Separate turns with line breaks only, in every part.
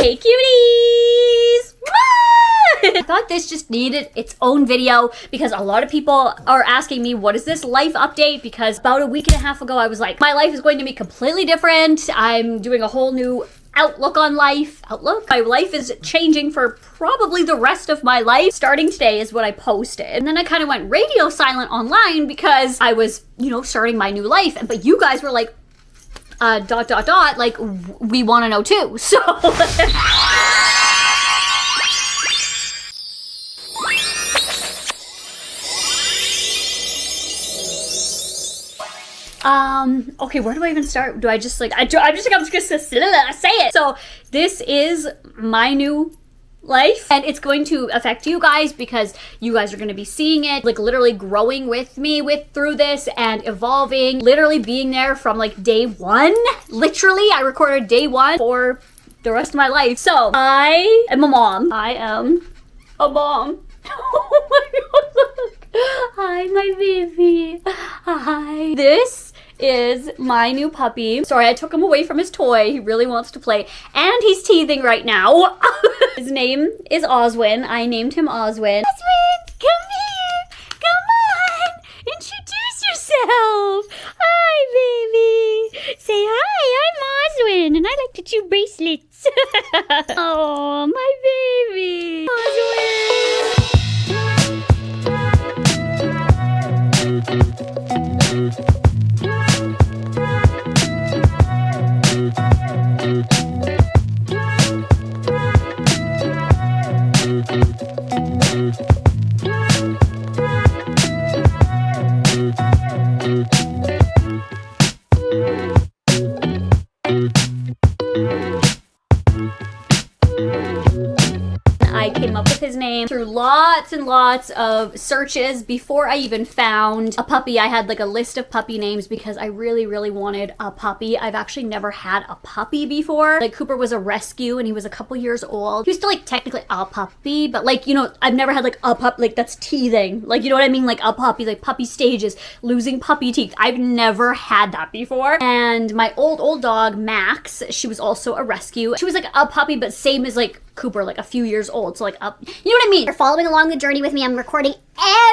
Hey cuties! I thought this just needed its own video because a lot of people are asking me, what is this life update? Because about a week and a half ago, I was like, my life is going to be completely different. I'm doing a whole new outlook on life. My life is changing for probably the rest of my life. Starting today is what I posted. And then I kind of went radio silent online because I was, starting my new life. But you guys were like, ... like, we want to know too. So... okay, where do I even start? Do I just like, I'm just gonna say it. So this is my new life and it's going to affect you guys because you guys are going to be seeing it, like literally growing with me through this and evolving, literally being there from like day one. Literally, I recorded day one for the rest of my life. So I am a mom. Oh my god, look. Hi, my baby. Hi. This is my new puppy. Sorry, I took him away from his toy. He really wants to play. And he's teething right now. His name is Oswin. I named him Oswin. Oswin, come here. Come on. Introduce yourself. Hi, baby. Say hi, I'm Oswin, and I like to chew bracelets. Oh, my baby. Oswin. I came up with his name through lots and lots of searches before I even found a puppy. I had like a list of puppy names because I really, really wanted a puppy. I've actually never had a puppy before. Like Cooper was a rescue and he was a couple years old. He was still like technically a puppy, but like, I've never had like a pup, like that's teething. Like, you know what I mean? Like a puppy, like puppy stages, losing puppy teeth. I've never had that before. And my old dog, Max, she was also a rescue. She was like a puppy, but same as like Cooper, like a few years old. So like up, you know what I mean?
You're following along the journey with me. I'm recording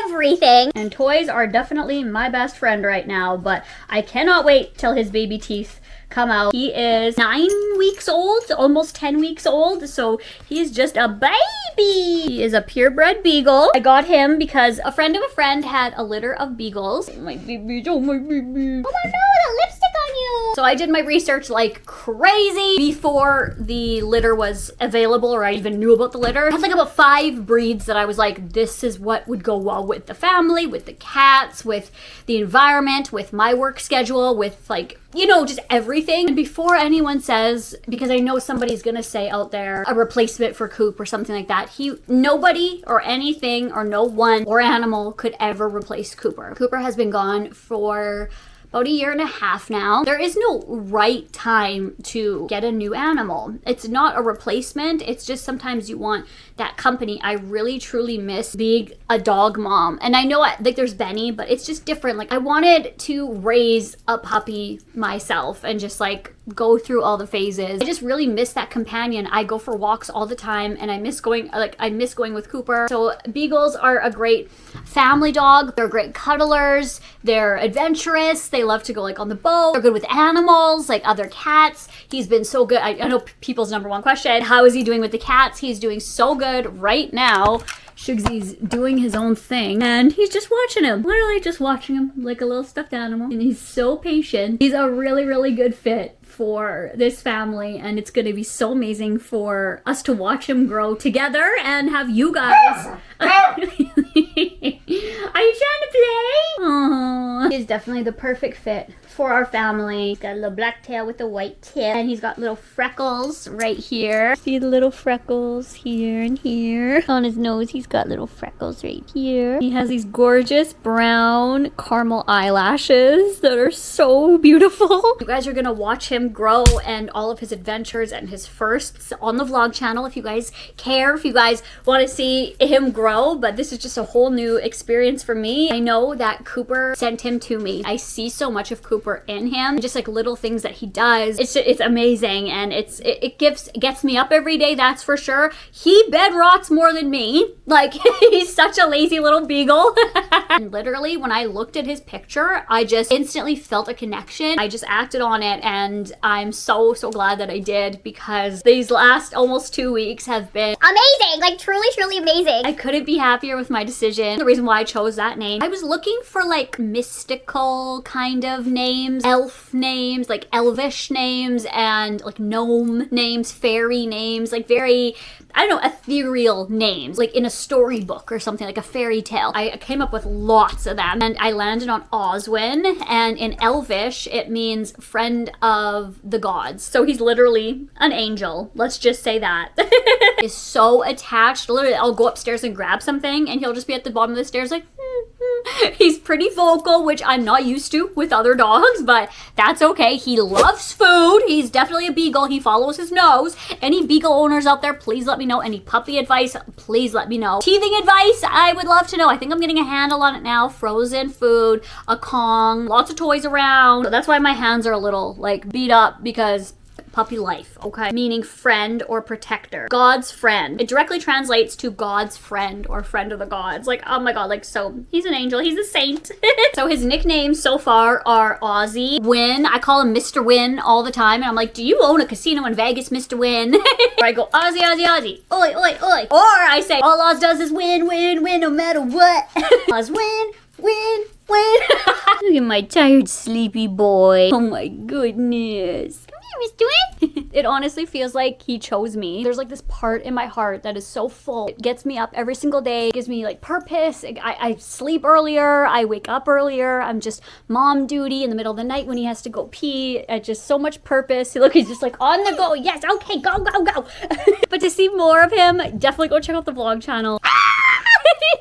everything.
And toys are definitely my best friend right now, but I cannot wait till his baby teeth come out. He is 9 weeks old, almost 10 weeks old, so he's just a baby. He is a purebred beagle. I got him because a friend of a friend had a litter of beagles. Oh my baby, oh my baby.
Oh no, the lipstick on you.
So I did my research like crazy before the litter was available or I even knew about the litter. I had like about 5 breeds that I was like, this is what would go well with the family, with the cats, with the environment, with my work schedule, with like, just everything. And before anyone says, because I know somebody's gonna say out there, a replacement for Coop or something like that, nobody or anything or no one or animal could ever replace Cooper. Cooper has been gone for about 1.5 years now. There is no right time to get a new animal. It's not a replacement. It's just sometimes you want that company. I really truly miss being a dog mom. And I know like there's Benny, but it's just different. Like I wanted to raise a puppy myself and just like go through all the phases. I just really miss that companion. I go for walks all the time and I miss going with Cooper. So beagles are a great family dog. They're great cuddlers. They're adventurous. They love to go like on the boat. They're good with animals, like other cats. He's been so good. I know people's number one question, how is he doing with the cats? He's doing so good right now. Shugsy's doing his own thing and he's just watching him. Literally just watching him like a little stuffed animal. And he's so patient. He's a really, really good fit for this family and it's going to be so amazing for us to watch him grow together and have you guys. Are you trying to play? Aww. He's definitely the perfect fit for our family. He's got a little black tail with a white tip and he's got little freckles right here. See the little freckles here and here. On his nose he's got little freckles right here. He has these gorgeous brown caramel eyelashes that are so beautiful. You guys are gonna watch him grow and all of his adventures and his firsts on the vlog channel if you guys care, if you guys want to see him grow. But this is just a whole new experience for me. I know know that Cooper sent him to me. I see so much of Cooper in him, just like little things that he does. It's amazing, and it gets me up every day, that's for sure. He bed rots more than me. Like, he's such a lazy little beagle. And literally, when I looked at his picture, I just instantly felt a connection. I just acted on it, and I'm so glad that I did, because these last almost 2 weeks have been
amazing, like truly amazing.
I couldn't be happier with my decision. The reason why I chose that name, I was looking for like mystical kind of names, elf names, like elvish names, and like gnome names, fairy names, like very, I don't know, ethereal names, like in a storybook or something, like a fairy tale. I came up with lots of them, and I landed on Oswin, and in Elvish, it means friend of the gods. So he's literally an angel. Let's just say that. Is so attached. Literally, I'll go upstairs and grab something, and he'll just be at the bottom of the stairs like, He's pretty vocal, which I'm not used to with other dogs, but that's okay. He loves food. He's definitely a beagle. He follows his nose. Any beagle owners out there, please let me know. Any puppy advice, please let me know. Teething advice, I would love to know. I think I'm getting a handle on it now. Frozen food, a Kong, lots of toys around. So that's why my hands are a little like beat up, because puppy life, okay? Meaning friend or protector. God's friend. It directly translates to God's friend or friend of the gods. Like, oh my god, like, so he's an angel, he's a saint. So his nicknames so far are Ozzy, Win. I call him Mr. Win all the time, and I'm like, do you own a casino in Vegas, Mr. Win? Or I go, Ozzy, Ozzy, Ozzy. Oi, oi, oi. Or I say, all Oz does is win, win, win, no matter what. Oz win, win, win. Look at my tired, sleepy boy. Oh my goodness.
Mr. Win?
It honestly feels like he chose me. There's like this part in my heart that is so full. It gets me up every single day. It gives me like purpose. I sleep earlier. I wake up earlier. I'm just mom duty in the middle of the night when he has to go pee. Just so much purpose. Look, he's just like on the go. Yes, okay, go, go, go. But to see more of him, definitely go check out the vlog channel.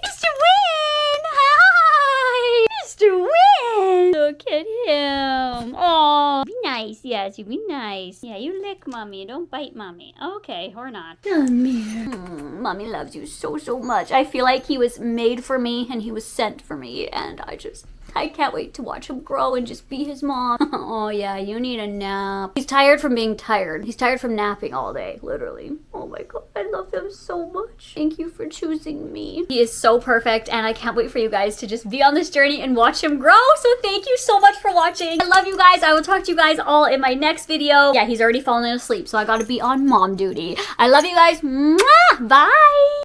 Mr. Win! Hi! Mr. Win! Look at him. Oh, be nice. Yes, you be nice. Yeah, you lick mommy. Don't bite mommy. Okay, or not. Come here. Mommy loves you so much. I feel like he was made for me, and he was sent for me, and I can't wait to watch him grow and just be his mom. Oh yeah, you need a nap. He's tired from being tired. He's tired from napping all day, literally. Oh my god, I love him so much. Thank you for choosing me. He is so perfect, and I can't wait for you guys to just be on this journey and watch him grow. So thank you so much for watching. I love you guys. I will talk to you guys all in my next video. Yeah, he's already fallen asleep, so I gotta be on mom duty. I love you guys. Mwah! Bye!